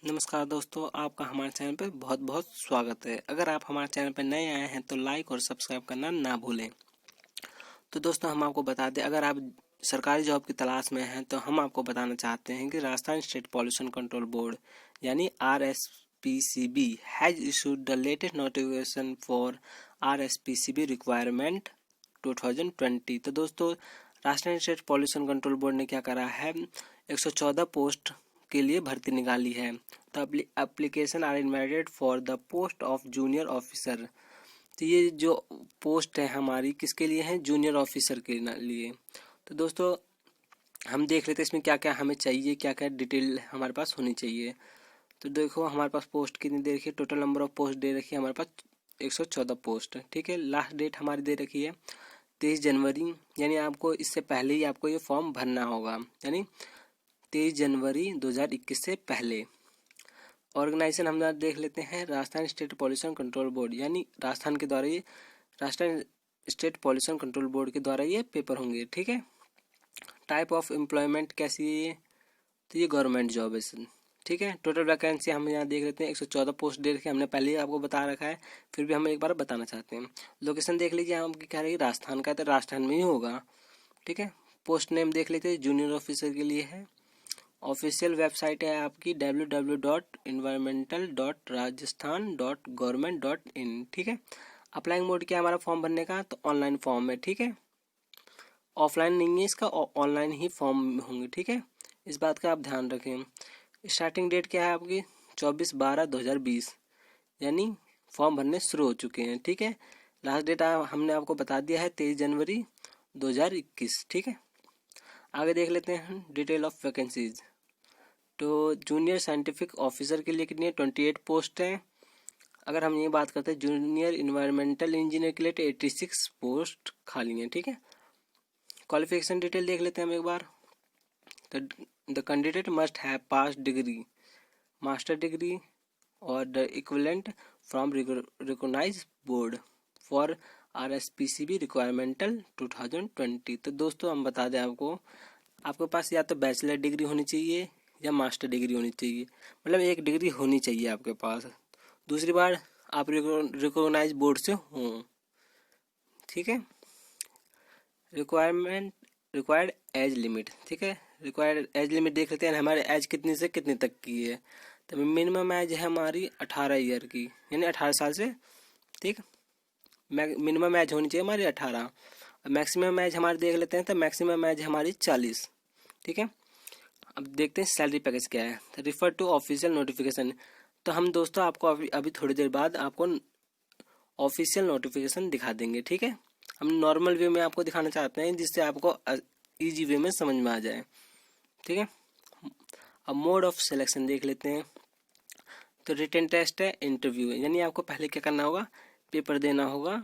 नमस्कार दोस्तों, आपका हमारे चैनल पर बहुत बहुत स्वागत है। अगर आप हमारे चैनल पर नए आए हैं तो लाइक और सब्सक्राइब करना ना भूलें। तो दोस्तों हम आपको बता दें, अगर आप सरकारी जॉब की तलाश में हैं तो हम आपको बताना चाहते हैं कि Rajasthan state pollution control board यानी RSPCB has issued the latest notification for RSPCB requirement 2020। तो दोस्तों Rajasthan state pollution control board ने क्या करा है, 114 पोस्ट के लिए भर्ती निकाली है। तो application are invited for the post of junior officer. तो ये जो पोस्ट है हमारी किसके लिए है, जूनियर ऑफिसर के लिए। तो दोस्तों हम देख लेते हैं इसमें क्या क्या हमें चाहिए, क्या क्या डिटेल हमारे पास होनी चाहिए। तो देखो हमारे पास पोस्ट कितनी दे रखी है, टोटल नंबर ऑफ पोस्ट दे रखी है हमारे पास 114 पोस्ट। ठीक है, लास्ट डेट हमारी दे रखी है 23 जनवरी, यानी आपको इससे पहले ही आपको ये फॉर्म भरना होगा, यानी 23 जनवरी 2021 से पहले। ऑर्गेनाइजेशन हम देख लेते हैं, Rajasthan state pollution control board, यानी राजस्थान के द्वारा ये Rajasthan state pollution control board के द्वारा ये पेपर होंगे। ठीक है, टाइप ऑफ एम्प्लॉयमेंट कैसी है ये, तो ये गवर्नमेंट जॉब है। ठीक है, टोटल वैकेंसी हम यहाँ देख लेते हैं 114 पोस्ट दे रखी है, हमने पहले ही आपको बता रखा है, फिर भी हम एक बार बताना चाहते हैं। लोकेशन देख लीजिए, आपकी क्या रहेगी, राजस्थान का, तो राजस्थान में ही होगा। ठीक है, पोस्ट नेम देख लेते हैं, जूनियर ऑफिसर के लिए है। ऑफिशियल वेबसाइट है आपकी www.environmental.rajasthan.government.in। ठीक है, अप्लाइंग मोड क्या है हमारा फॉर्म भरने का, तो ऑनलाइन फॉर्म है। ठीक है, ऑफलाइन नहीं है इसका, ऑनलाइन ही फॉर्म होंगे। ठीक है, इस बात का आप ध्यान रखें। स्टार्टिंग डेट क्या है आपकी, 24/12/2020, यानी फॉर्म भरने शुरू हो चुके हैं। ठीक है, लास्ट डेट हमने आपको बता दिया है 23 जनवरी 2021। ठीक है, आगे देख लेते हैं डिटेल ऑफ वैकेंसीज। तो जूनियर साइंटिफिक ऑफिसर के लिए कितनी है, 28 पोस्ट हैं। अगर हम ये बात करते हैं जूनियर इन्वायरमेंटल इंजीनियर के लिए, तो 86 पोस्ट खाली हैं। ठीक है, क्वालिफिकेशन डिटेल देख लेते हैं हम एक बार। The candidate must have pass degree, master degree और the equivalent from recognized board for RSPCB requirement 2020। तो दोस्तों हम बता दें आपको, आपके पास या तो बैचलर डिग्री होनी चाहिए या मास्टर डिग्री होनी चाहिए, मतलब एक डिग्री होनी चाहिए आपके पास। दूसरी बार आप रिकॉग्नाइज बोर्ड से हों। ठीक है, रिक्वायर्ड एज लिमिट। ठीक है, रिक्वायर्ड एज लिमिट देख लेते हैं हमारे एज कितनी से कितने तक की है। तो मिनिमम एज है हमारी 18 ईयर की, यानी 18 साल से। ठीक, मिनिमम एज होनी चाहिए हमारी 18। मैक्सिमम एज हमारी देख लेते हैं, तो मैक्सिमम एज हमारी 40। ठीक है, अब देखते हैं सैलरी पैकेज क्या है। Refer to official notification. तो हम दोस्तों आपको अभी थोड़ी देर बाद आपको ऑफिशियल नोटिफिकेशन दिखा देंगे। ठीक है, हम नॉर्मल वे में आपको दिखाना चाहते हैं जिससे आपको इजी वे में समझ में आ जाए। ठीक है, अब मोड ऑफ सिलेक्शन देख लेते हैं। तो रिटन टेस्ट है, इंटरव्यू है, यानी आपको पहले क्या करना होगा, पेपर देना होगा।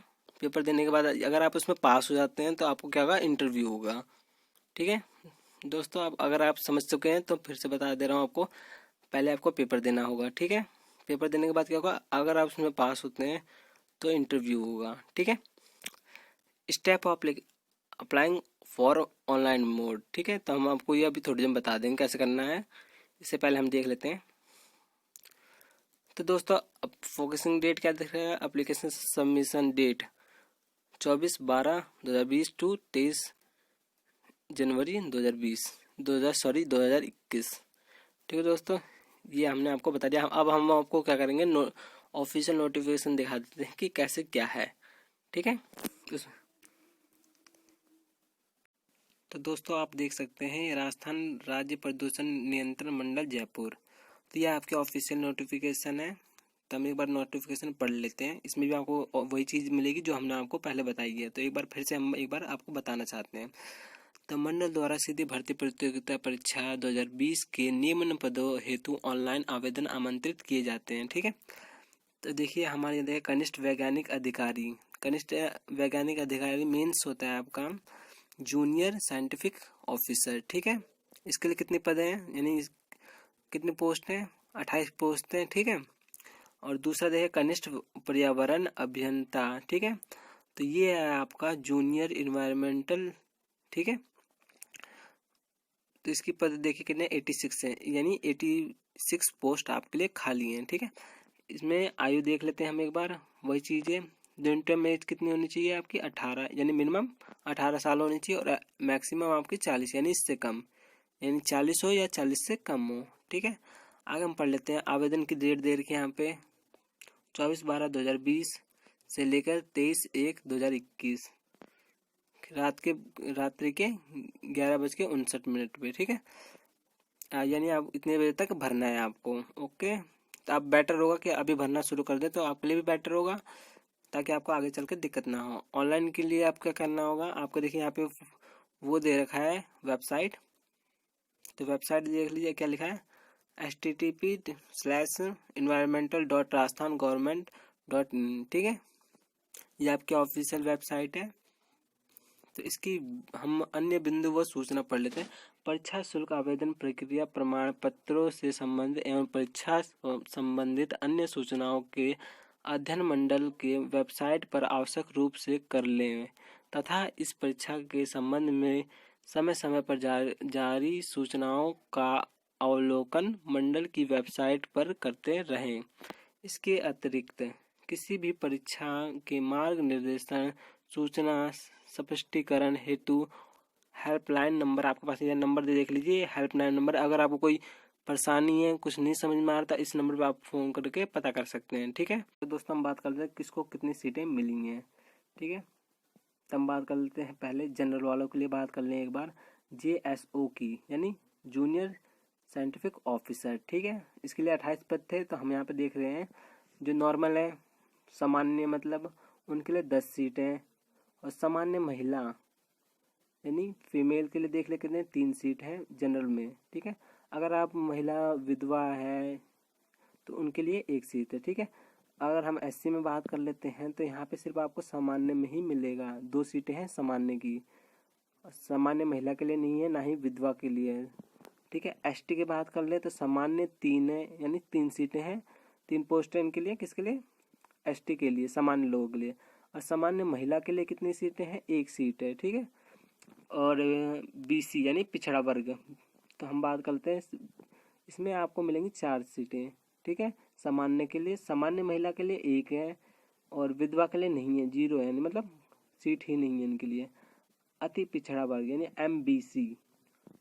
पेपर देने के बाद अगर आप उसमें पास हो जाते हैं तो आपको क्या होगा, इंटरव्यू होगा। ठीक है दोस्तों, आप अगर आप समझ चुके हैं तो फिर से बता दे रहा हूँ आपको, पहले आपको पेपर देना होगा। ठीक है, पेपर देने के बाद क्या होगा, अगर आप उसमें पास होते हैं तो इंटरव्यू होगा। ठीक है, step of applying for online mode. ठीक है, तो हम आपको ये अभी थोड़ी देर बता देंगे कैसे करना है, इससे पहले हम देख लेते हैं। तो दोस्तों अब फोकसिंग डेट क्या दिख रहा है, एप्लीकेशन सबमिशन डेट 24/12/2020 टू 23 जनवरी 2021। ठीक है दोस्तों, ये हमने आपको बता दिया। अब हम आपको क्या करेंगे, ऑफिशियल नोटिफिकेशन दिखा देते हैं कि कैसे क्या है। ठीक है, तो दोस्तों आप देख सकते हैं राजस्थान राज्य प्रदूषण नियंत्रण मंडल जयपुर। तो यह आपके ऑफिशियल नोटिफिकेशन है। तो हम एक बार नोटिफिकेशन पढ़ लेते हैं, इसमें भी आपको वही चीज़ मिलेगी जो हमने आपको पहले बताई है। तो एक बार फिर से हम एक बार आपको बताना चाहते हैं। तो मंडल द्वारा सीधी भर्ती प्रतियोगिता परीक्षा 2020 के निम्न पदों हेतु ऑनलाइन आवेदन आमंत्रित किए जाते हैं। ठीक है, तो देखिए हमारे यहाँ कनिष्ठ वैज्ञानिक अधिकारी, कनिष्ठ वैज्ञानिक अधिकारी मीन्स होता है आपका जूनियर साइंटिफिक ऑफिसर। ठीक है, इसके लिए कितने पद हैं, यानी कितने पोस्ट हैं, 28 पोस्ट हैं। ठीक है, और दूसरा देखिए कनिष्ठ पर्यावरण अभियंता। ठीक है, तो ये है आपका जूनियर इन्वायरमेंटल। ठीक है, तो इसकी पद देखिए कितने 86 है, यानी 6 पोस्ट आपके लिए खाली हैं। ठीक है, इसमें आयु देख लेते हैं हम एक बार। वही चीज़ें, न्यूनतम एज कितनी होनी चाहिए आपकी 18, यानी मिनिमम 18 साल होनी चाहिए, और मैक्सिमम आपकी 40 यानी इससे कम, यानी 40 हो या 40 से कम हो। ठीक है, आगे हम पढ़ लेते हैं। आवेदन की डेट दे रखी है यहाँ पे 24/12/2020 से लेकर 23/1/2021 रात्रि के 11:59 पे। ठीक है, यानी आप इतने बजे तक भरना है आपको। ओके, तो आप बेटर होगा कि अभी भरना शुरू कर दें, तो आपके लिए भी बेटर होगा, ताकि आपको आगे चल के दिक्कत ना हो। ऑनलाइन के लिए आप क्या करना होगा, आपको देखिए यहाँ पे वो दे रखा है वेबसाइट, तो वेबसाइट देख लीजिए क्या लिखा है, http://environmental.rajasthan.government.in। ठीक है, ये आपकी ऑफिशियल वेबसाइट है। तो इसकी हम अन्य बिंदु व सूचना पढ़ लेते हैं। परीक्षा शुल्क आवेदन प्रक्रिया, प्रमाण पत्रों से संबंधित एवं परीक्षा संबंधित अन्य सूचनाओं के अध्ययन मंडल के वेबसाइट पर आवश्यक रूप से कर लें तथा इस परीक्षा के संबंध में समय समय पर जारी सूचनाओं का अवलोकन मंडल की वेबसाइट पर करते रहें। इसके अतिरिक्त किसी भी परीक्षा के मार्ग निर्देशन, सूचना स्पष्टीकरण हेतु हेल्पलाइन नंबर आपके पास, ये नंबर देख लीजिए, हेल्पलाइन नंबर। अगर आपको कोई परेशानी है, कुछ नहीं समझ में आ रहा, इस नंबर पे आप फ़ोन करके पता कर सकते हैं। ठीक है, तो दोस्तों हम बात कर लेते हैं किसको कितनी सीटें मिली हैं। ठीक है, तो हम बात कर लेते हैं पहले जनरल वालों के लिए बात कर लें एक बार, JSO की, यानी जूनियर साइंटिफिक ऑफिसर। ठीक है, इसके लिए 28 पद थे, तो हम यहाँ पे देख रहे हैं जो नॉर्मल है, सामान्य मतलब उनके लिए 10 सीटें, और सामान्य महिला यानी फीमेल के लिए देख ले कितने 3 सीट हैं जनरल में। ठीक है, अगर आप महिला विधवा है तो उनके लिए 1 सीट है। ठीक है, अगर हम SC में बात कर लेते हैं तो यहाँ पे सिर्फ आपको सामान्य में ही मिलेगा, 2 सीटें हैं सामान्य की, सामान्य महिला के लिए नहीं है, ना ही विधवा के लिए। ठीक है, ST की बात कर ले तो सामान्य 3 है, यानी 3 सीटें हैं, 3 पोस्ट है इनके लिए, किसके लिए, ST के लिए, सामान्य लोगों के लिए। और सामान्य महिला के लिए कितनी सीटें हैं, 1 सीट है। ठीक है, और BC यानी पिछड़ा वर्ग, तो हम बात करते हैं इसमें आपको मिलेंगी 4 सीटें। ठीक है, सामान्य के लिए, सामान्य महिला के लिए 1 है, और विधवा के लिए नहीं है, 0 है, यानी मतलब सीट ही नहीं है इनके लिए। अति पिछड़ा वर्ग यानी MBC,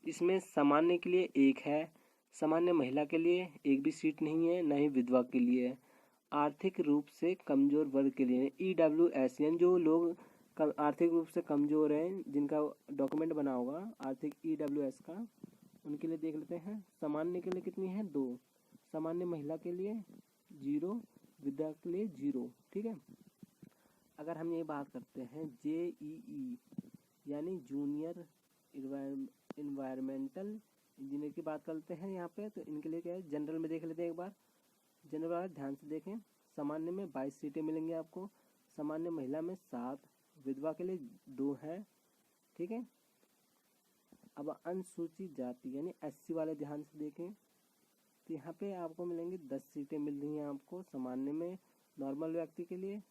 इसमें सामान्य के लिए 1 है, सामान्य महिला के लिए 1 भी सीट नहीं है, ना ही विधवा के लिए। आर्थिक रूप से कमजोर वर्ग के लिए EWS, यानी जो लोग आर्थिक रूप से कमजोर हैं, जिनका डॉक्यूमेंट बना होगा आर्थिक EWS का, उनके लिए देख लेते हैं। सामान्य के लिए कितनी है, 2, सामान्य महिला के लिए 0, विधवा के लिए 0। ठीक है, अगर हम ये बात करते हैं JEE यानी जूनियर इन्वायरमेंटल इंजीनियर की बात करते हैं यहाँ पे, तो इनके लिए क्या है, जनरल में देख लेते हैं एक बार। जनरल वाला ध्यान से देखें, सामान्य में 22 सीटें मिलेंगी आपको, सामान्य महिला में 7, विधवा के लिए 2 है। ठीक है, अब अनुसूचित जाति यानी SC वाले ध्यान से देखें, तो यहाँ पे आपको मिलेंगी 10 सीटें मिल रही हैं आपको, सामान्य में नॉर्मल व्यक्ति के लिए,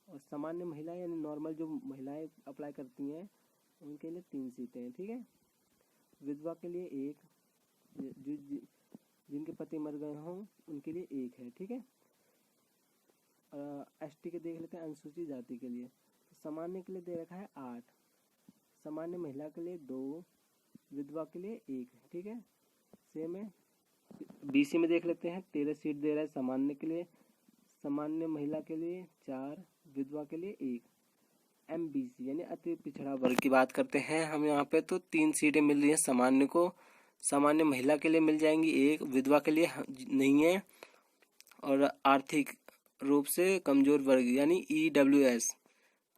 और सामान्य महिला यानी नॉर्मल जो महिलाएं अप्लाई करती हैं उनके लिए 3 सीटें हैं। ठीक है, विधवा के लिए 1, जिनके पति मर गए हों उनके लिए 1 है। ठीक है, ST के देख लेते हैं, अनुसूचित जाति के लिए, तो सामान्य के लिए दे रखा है 8, सामान्य महिला के लिए 2, विधवा के लिए 1 है। ठीक है, सेम है। BC में देख लेते हैं, 13 सीट दे रहा है सामान्य के लिए, सामान्य महिला के लिए 4, विधवा के लिए 1। MBC यानी अति पिछड़ा वर्ग की बात करते हैं हम यहाँ पे, तो 3 सीटें मिल रही हैं सामान्य को, सामान्य महिला के लिए मिल जाएंगी 1, विधवा के लिए नहीं है, और आर्थिक रूप से कमजोर वर्ग यानी EWS,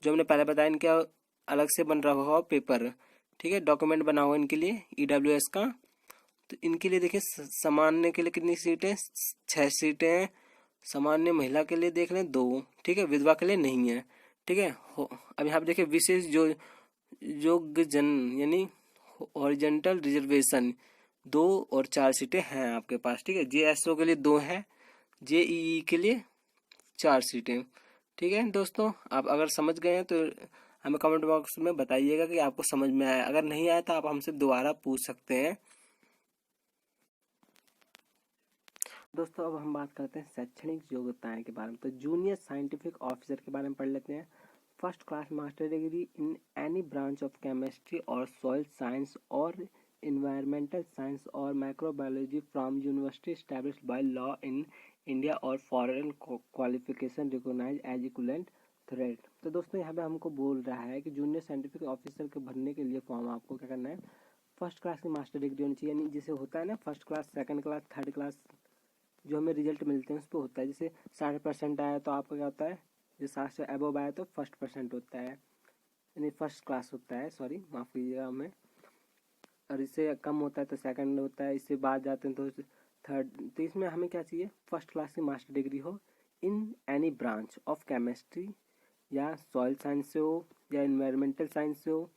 जो हमने पहले बताया, इनका अलग से बन रहा होगा पेपर। ठीक है, डॉक्यूमेंट बना हुआ इनके लिए EWS का, तो इनके लिए देखिए सामान्य के लिए कितनी सीटें, 6 सीटें हैं, सामान्य महिला के लिए देख लें 2। ठीक है, विधवा के लिए नहीं है। ठीक है, अब यहाँ पे देखिए विशेष जो योग्य जन यानी हॉरिजॉन्टल रिजर्वेशन 2 और 4 सीटें हैं आपके पास। ठीक है, JSO के लिए 2 है, JEE के लिए 4 सीटें। ठीक है दोस्तों, आप अगर समझ गए हैं तो हमें कमेंट बॉक्स में बताइएगा कि आपको समझ में आया, अगर नहीं आया तो आप हमसे दोबारा पूछ सकते हैं। दोस्तों अब हम बात करते हैं शैक्षणिक योग्यताएं के बारे में। तो जूनियर साइंटिफिक ऑफिसर के बारे में पढ़ लेते हैं। First class master degree in any branch of chemistry और सॉइल साइंस और environmental science or microbiology from university established by law in India or foreign qualification recognized as equivalent threat। तो दोस्तों यहाँ पे हमको बोल रहा है कि जूनियर साइंटिफिक ऑफिसर के भरने के लिए फॉर्म आपको क्या करना है, फर्स्ट क्लास की मास्टर डिग्री होनी चाहिए। यानी जैसे होता है ना first class, second class, third class, जो हमें रिजल्ट मिलते हैं उस पर होता है। जैसे 60% आया तो आपका क्या होता है, जो 60 से अबव आया तो फर्स्ट परसेंट होता है, यानी फर्स्ट क्लास होता है, सॉरी माफ़ कीजिएगा हमें। और इससे कम होता है तो सेकंड होता है, इससे बाद जाते हैं तो थर्ड। तो इसमें हमें क्या चाहिए, फर्स्ट क्लास की मास्टर डिग्री हो in any branch of chemistry, या सॉइल साइंस से हो, या इन्वायरमेंटल साइंस से हो,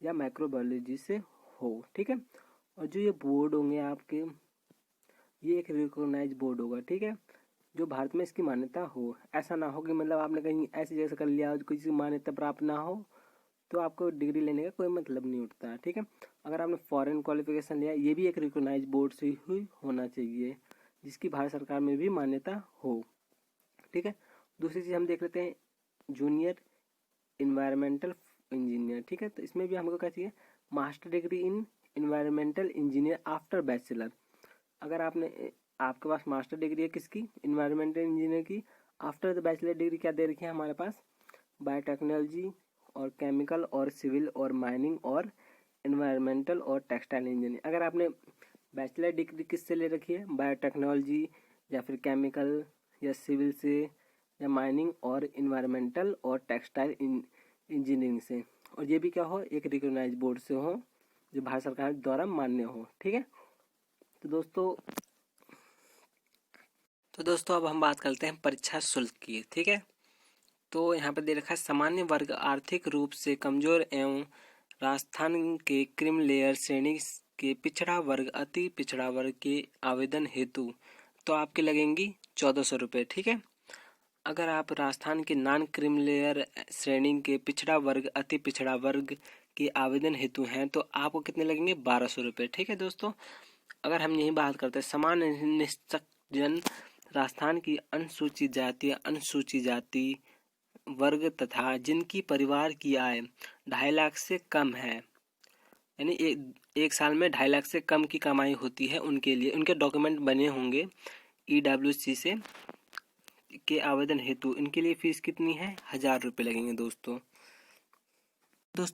या माइक्रोबायोलॉजी से हो। ठीक है। और जो ये बोर्ड होंगे आपके, ये एक रिकॉग्नाइज बोर्ड होगा। ठीक है, जो भारत में इसकी मान्यता हो। ऐसा ना हो कि मतलब आपने कहीं ऐसी जगह से कर लिया किसी मान्यता प्राप्त ना हो तो आपको डिग्री लेने का कोई मतलब नहीं उठता। ठीक है। अगर आपने फॉरेन क्वालिफिकेशन लिया, ये भी एक रिकॉग्नाइज बोर्ड से ही होना चाहिए जिसकी भारत सरकार में भी मान्यता हो। ठीक है। दूसरी चीज़ हम देख लेते हैं जूनियर इन्वायरमेंटल इंजीनियर। ठीक है, तो इसमें भी हमको क्या चाहिए, master degree in environmental engineer after bachelor. अगर आपके पास मास्टर डिग्री है किसकी, इन्वायरमेंटल इंजीनियर की, आफ्टर द बैचलर डिग्री क्या दे रखी है हमारे पास, बायोटेक्नोलॉजी और केमिकल और सिविल और माइनिंग और एनवायरमेंटल और टेक्सटाइल इंजीनियरिंग। अगर आपने बैचलर डिग्री किससे ले रखी है, बायोटेक्नोलॉजी या फिर केमिकल या सिविल से या माइनिंग और एनवायरमेंटल और टेक्सटाइल इंजीनियरिंग से, और ये भी क्या हो, एक रिकॉग्नाइज बोर्ड से हो जो भारत सरकार द्वारा मान्य हो। ठीक है। तो दोस्तों अब हम बात करते हैं परीक्षा शुल्क की। ठीक है, तो यहाँ पे दे रखा है सामान्य वर्ग, आर्थिक रूप से कमजोर एवं राजस्थान के क्रीम लेयर श्रेणी के पिछड़ा वर्ग, अति पिछड़ा वर्ग के आवेदन हेतु तो आपके लगेंगी 1400 रुपये। ठीक है। अगर आप राजस्थान के नॉन क्रीम लेयर श्रेणी के पिछड़ा वर्ग, अति पिछड़ा वर्ग के आवेदन हेतु हैं तो आपको कितने लगेंगे, 1200 रुपये। ठीक है दोस्तों। अगर हम यही बात करते हैं समान निश्चक जन राजस्थान की अनुसूचित जाति वर्ग तथा जिनकी परिवार की आय 2.5 लाख से कम है, यानी एक साल में 2.5 लाख से कम की कमाई होती है, उनके लिए उनके डॉक्यूमेंट बने होंगे EWC से के आवेदन हेतु, इनके लिए फीस कितनी है, 1000 रुपये लगेंगे दोस्तों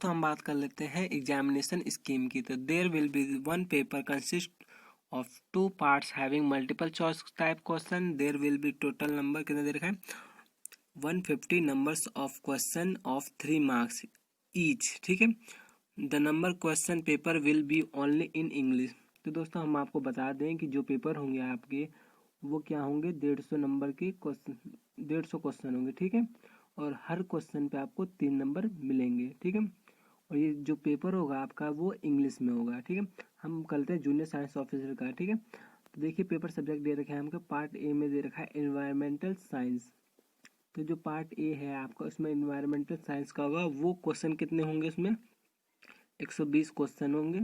हम बात कर लेते हैं एग्जामिनेशन स्कीम की। तो there will be one paper consist of 2 parts having multiple choice type question. There will be total number कितना दे रखा है, 150 numbers of question of 3 marks each। ठीक है। The number question paper will be only in English। तो दोस्तों हम आपको बता दें कि जो पेपर होंगे आपके वो क्या होंगे, 150 नंबर के क्वेश्चन, 150 क्वेश्चन होंगे। ठीक है। और हर क्वेश्चन पे आपको 3 नंबर मिलेंगे। ठीक है। और ये जो पेपर होगा आपका वो इंग्लिश में होगा। ठीक है। हम करते हैं जूनियर साइंस ऑफिसर का। ठीक है। तो देखिए पेपर सब्जेक्ट दे रखा है हमको, पार्ट ए में दे रखा है एनवायरमेंटल साइंस। तो जो पार्ट ए है आपका उसमें एनवायरमेंटल साइंस का होगा, वो क्वेश्चन कितने होंगे उसमें, 120 क्वेश्चन होंगे।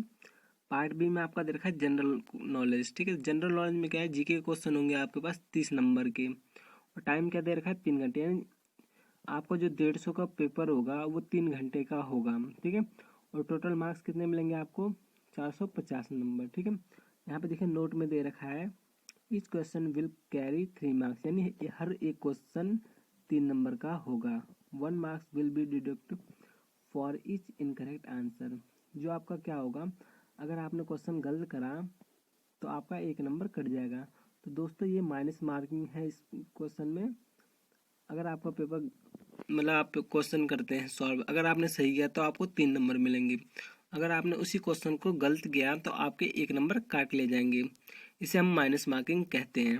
पार्ट बी में आपका दे रखा है जनरल नॉलेज। ठीक है। जनरल नॉलेज में क्या है, जीके के क्वेश्चन होंगे आपके पास 30 नंबर के, और टाइम क्या दे रखा है, 3 घंटे। यानी आपको जो 150 का पेपर होगा वो 3 घंटे का होगा। ठीक है। और टोटल मार्क्स कितने मिलेंगे आपको, 450 नंबर। ठीक है। यहाँ पे देखिए नोट में दे रखा है each question will carry 3 marks, यानी हर एक क्वेश्चन 3 नंबर का होगा। 1 marks will be deduct for each incorrect answer. जो आपका क्या होगा, अगर आपने क्वेश्चन गलत करा तो आपका 1 नंबर कट जाएगा। तो दोस्तों ये माइनस मार्किंग है इस क्वेश्चन में। अगर आपका पेपर मतलब आप क्वेश्चन करते हैं सॉल्व, अगर आपने सही किया तो आपको 3 नंबर मिलेंगे, अगर आपने उसी क्वेश्चन को गलत किया तो आपके 1 नंबर काट ले जाएंगे। इसे हम माइनस मार्किंग कहते हैं।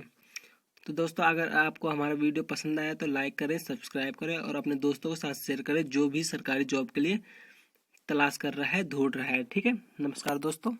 तो दोस्तों अगर आपको हमारा वीडियो पसंद आया तो लाइक करें, सब्सक्राइब करें और अपने दोस्तों के साथ शेयर करें जो भी सरकारी जॉब के लिए तलाश कर रहा है, ढूंढ रहा है। ठीक है। नमस्कार दोस्तों।